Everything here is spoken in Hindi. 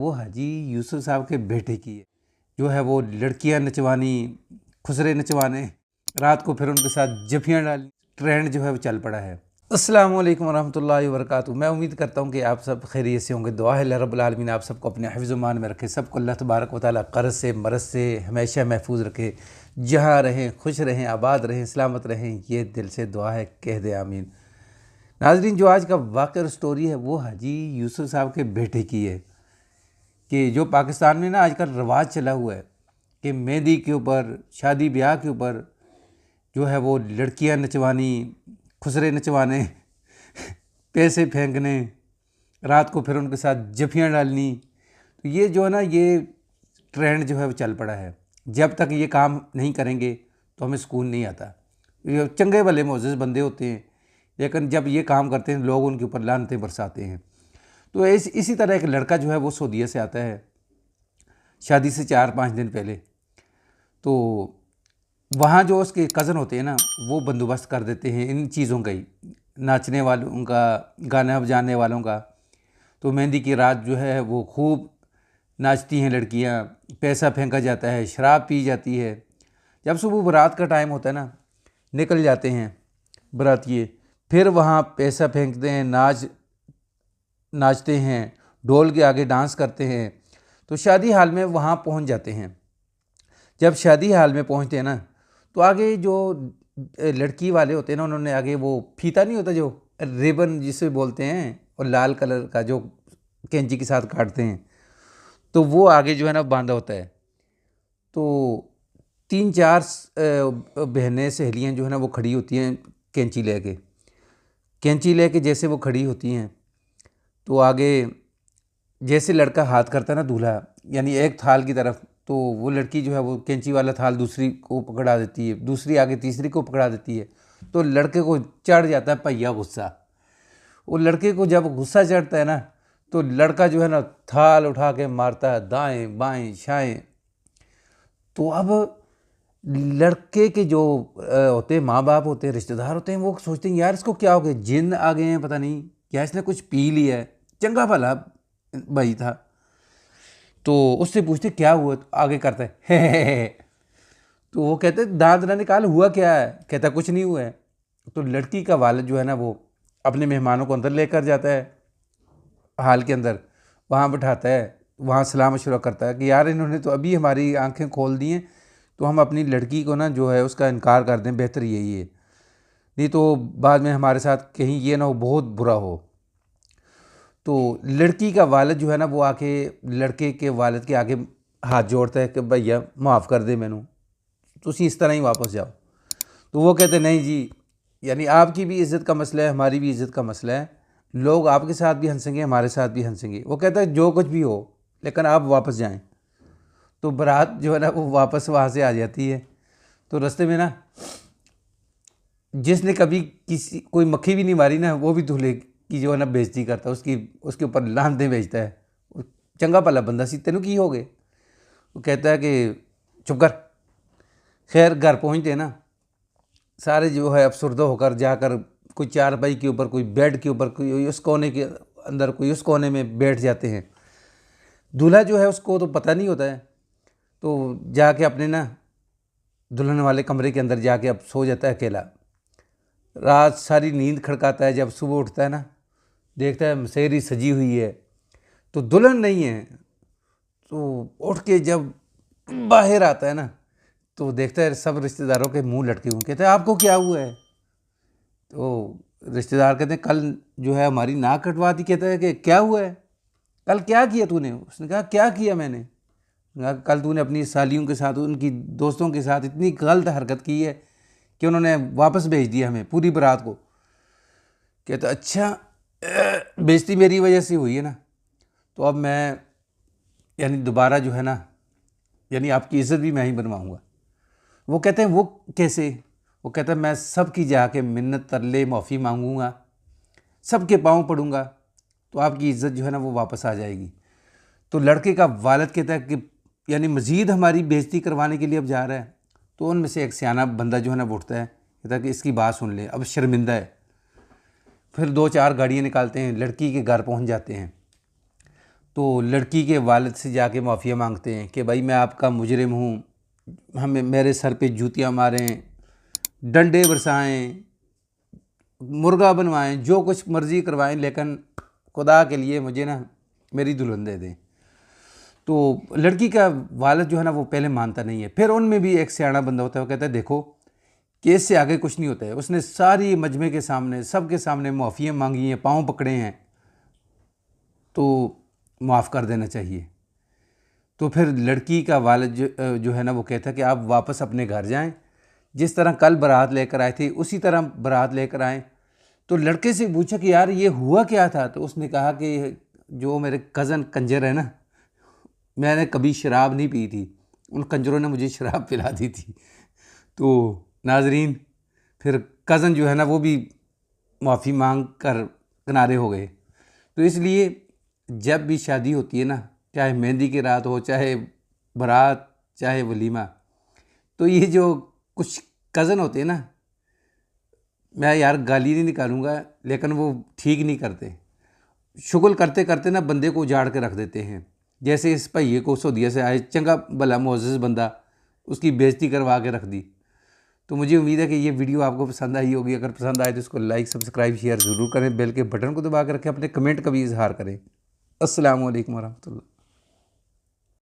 वो हाजी यूसुफ साहब के बेटे की है, जो है वो लड़कियां नचवानी, खुसरे नचवाने, रात को फिर उनके साथ जफियाँ डाली। ट्रेंड जो है वो चल पड़ा है। अस्सलाम वालेकुम वरहमतुल्लाहि वबरकातुहू। मैं उम्मीद करता हूँ कि आप सब खैरियत से होंगे। दुआ है अल्लाह रब्बुल आलमीन आप सबको अपने हिफ्ज़-ओ-मान में रखे, सबको अल्लाह तबारक व तआला कर्ज़ से मरज़ से हमेशा महफूज रखे। जहाँ रहें खुश रहें, आबाद रहें, सलामत रहें, ये दिल से दुआ है, कह दे आमीन। नाज़रीन, जो आज का वाक़या और स्टोरी है वो हाजी यूसुफ साहब के बेटे की है कि जो पाकिस्तान में ना आजकल रवाज चला हुआ है कि मेहंदी के ऊपर, शादी ब्याह के ऊपर जो है वो लड़कियां नचवानी, खुसरे नचवाने, पैसे फेंकने, रात को फिर उनके साथ जफियाँ डालनी। तो ये जो है ना, ये ट्रेंड जो है वो चल पड़ा है। जब तक ये काम नहीं करेंगे तो हमें सुकून नहीं आता। ये चंगे भले मोअज़्ज़ज़ बंदे होते हैं, लेकिन जब ये काम करते हैं लोग उनके ऊपर लानतें बरसाते हैं। तो इसी तरह एक लड़का जो है वो सऊदीया से आता है शादी से 4-5 दिन पहले। तो वहाँ जो उसके कज़न होते हैं ना, वो बंदोबस्त कर देते हैं इन चीज़ों का ही, नाचने वालों का, गाना बजाने वालों का। तो मेहंदी की रात जो है वो खूब नाचती हैं लड़कियाँ, पैसा फेंका जाता है, शराब पी जाती है। जब सुबह बारात का टाइम होता है ना, निकल जाते हैं बारातिये, फिर वहाँ पैसा फेंकते हैं, नाचते हैं, ढोल के आगे डांस करते हैं। तो शादी हाल में वहाँ पहुँच जाते हैं। जब शादी हाल में पहुँचते हैं ना, तो आगे जो लड़की वाले होते हैं ना, उन्होंने आगे वो फीता नहीं होता जो रिबन जिसे बोलते हैं, और लाल कलर का जो कैंची के साथ काटते हैं, तो वो आगे जो है ना बांधा होता है। तो 3-4 बहनें सहेलियाँ जो है ना वो खड़ी होती हैं कैंची लेके जैसे वो खड़ी होती हैं, तो आगे जैसे लड़का हाथ करता है ना दूल्हा, यानी एक थाल की तरफ, तो वो लड़की जो है वो कैंची वाला थाल दूसरी को पकड़ा देती है, दूसरी आगे तीसरी को पकड़ा देती है। तो लड़के को चढ़ जाता है पहिया गुस्सा। वो लड़के को जब गुस्सा चढ़ता है ना, तो लड़का जो है ना थाल उठा के मारता है दाएं बाएं शाएं। तो अब लड़के के जो होते हैं माँ बाप होते हैं, रिश्तेदार होते हैं, वो सोचते हैं यार इसको क्या हो गया, जिन आ गए हैं, पता नहीं क्या इसने कुछ पी लिया है। चंगा भला भाई था, तो उससे पूछते क्या हुआ, तो आगे करता है तो वो कहते दांत ना निकाल, हुआ क्या है, कहता कुछ नहीं हुआ है। तो लड़की का वालिद जो है ना वो अपने मेहमानों को अंदर लेकर जाता है, हाल के अंदर वहाँ बिठाता है, वहाँ सलाह मशवरा करता है कि यार इन्होंने तो अभी हमारी आंखें खोल दी हैं, तो हम अपनी लड़की को ना जो है उसका इनकार कर दें, बेहतर यही है, नहीं तो बाद में हमारे साथ कहीं ये ना हो, बहुत बुरा हो। तो लड़की का वालिद जो है ना वो आके लड़के के वालिद के आगे हाथ जोड़ता है कि भैया माफ़ कर दे मैनू, तो इस तरह ही वापस जाओ। तो वो कहते नहीं जी, यानी आपकी भी इज़्ज़त का मसला है, हमारी भी इज़्ज़त का मसला है, लोग आपके साथ भी हंसेंगे, हमारे साथ भी हंसेंगे। वो कहता है जो कुछ भी हो, लेकिन आप वापस जाएं। तो बारात जो है ना वो वापस वहाँ से आ जाती है। तो रास्ते में ना जिसने कभी कोई मक्खी भी नहीं मारी ना, वो भी दूल्हे की जो है ना बेइज्जती करता है, उसके ऊपर लानतें भेजता है। चंगा भला बंदा सी, तेनू की हो गए। वो कहता है कि चुप कर। खैर घर पहुँचते ना सारे जो है अफसरदा होकर जाकर कोई चारपाई के ऊपर, कोई बेड के ऊपर, कोई उस कोने के अंदर, कोई उस कोने में बैठ जाते हैं। दूल्हा जो है उसको तो पता नहीं होता है, तो जाके अपने ना दुल्हन वाले कमरे के अंदर जाके अब सो जाता है अकेला। रात सारी नींद खड़काता है, जब सुबह उठता है ना देखता है मसेरी सजी हुई है, तो दुल्हन नहीं है। तो उठ के जब बाहर आता है ना, तो देखता है सब रिश्तेदारों के मुंह लटके हुए। कहते हैं आपको क्या हुआ है? तो रिश्तेदार कहते हैं कल जो है हमारी नाक कटवा दी। कहता है कि क्या हुआ है, कल क्या किया तूने? उसने कहा क्या किया मैंने? कहा कल तूने अपनी सालियों के साथ, उनकी दोस्तों के साथ इतनी गलत हरकत की है कि उन्होंने वापस भेज दिया हमें, पूरी बारात को। कहता अच्छा, बेइज्जती मेरी वजह से हुई है ना, तो अब मैं यानी दोबारा जो है ना, यानी आपकी इज़्ज़त भी मैं ही बनवाऊँगा। वो कहते हैं वो कैसे? वो कहता है मैं सब की जाके मिन्नत तरले माफ़ी मांगूंगा, सबके पाँव पड़ूंगा, तो आपकी इज़्ज़त जो है ना वो वापस आ जाएगी। तो लड़के का वालिद कहता है कि यानी मज़ीद हमारी बेइज्जती करवाने के लिए अब जा रहा है। तो उनमें से एक सियाना बंदा जो है ना उठता है, कहता है कि इसकी बात सुन ले, अब शर्मिंदा है। फिर 2-4 गाड़ियाँ निकालते हैं, लड़की के घर पहुँच जाते हैं। तो लड़की के वालिद से जाके माफ़िया मांगते हैं कि भाई मैं आपका मुजरिम हूँ, हमें मेरे सर पे जूतियाँ मारें, डंडे बरसाएं, मुर्गा बनवाएं, जो कुछ मर्ज़ी करवाएं, लेकिन खुदा के लिए मुझे ना मेरी दुल्हन दे दें। तो लड़की का वालिद जो है ना वो पहले मानता नहीं है। फिर उनमें भी एक सियाना बंदा होता है, वो कहता है देखो केस से आगे कुछ नहीं होता है। उसने सारी मजमे के सामने, सबके सामने माफ़ियाँ मांगी हैं, पाँव पकड़े हैं, तो माफ़ कर देना चाहिए। तो फिर लड़की का वालिद जो है ना वो कहता है कि आप वापस अपने घर जाएं, जिस तरह कल बारात लेकर आए थे उसी तरह बारात लेकर आएँ। तो लड़के से पूछा कि यार ये हुआ क्या था? तो उसने कहा कि जो मेरे कज़न कंजर है ना, मैंने कभी शराब नहीं पी थी, उन कंजरों ने मुझे शराब पिला दी थी। तो नाजरीन, फिर कज़न जो है ना वो भी माफ़ी मांग कर किनारे हो गए। तो इसलिए जब भी शादी होती है ना, चाहे मेहंदी की रात हो, चाहे बारात, चाहे वलीमा, तो ये जो कुछ कज़न होते हैं ना, मैं यार गाली नहीं निकालूंगा, लेकिन वो ठीक नहीं करते। शुगल करते करते ना बंदे को उजाड़ के रख देते हैं। जैसे इस भैये को सऊदीया से आए, चंगा भला मोअज़्ज़ज़ बंदा, उसकी बेइज्जती करवा के रख दी। तो मुझे उम्मीद है कि ये वीडियो आपको पसंद आई होगी। अगर पसंद आए तो इसको लाइक, सब्सक्राइब, शेयर ज़रूर करें। बेल के बटन को दबा कर रखें, अपने कमेंट का भी इजहार करें। अस्सलाम वालेकुम वरहमतुल्लाह।